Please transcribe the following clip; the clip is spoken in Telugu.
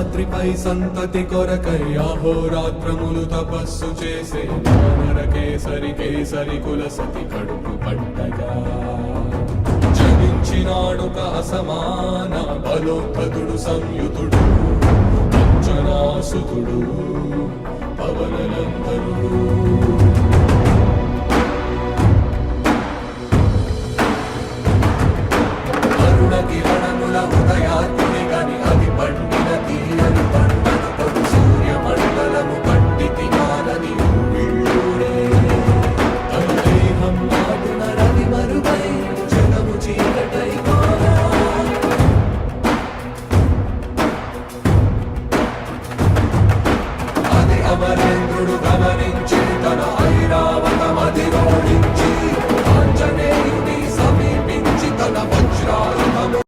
శేషాద్రిపై సంతతి కొరకై అహోరాత్రములు తపస్సు చేసే వానర కేసరి కేసరి కుల సతి కడుపు పట్టగా జనించినాడుక అసమాన బలోద్ధతుడు సంయుతుడు అంజనాసుతుడు పవననందనుడు. కిరణముల ఉదయాత్ముని గని అది పండిన తీరని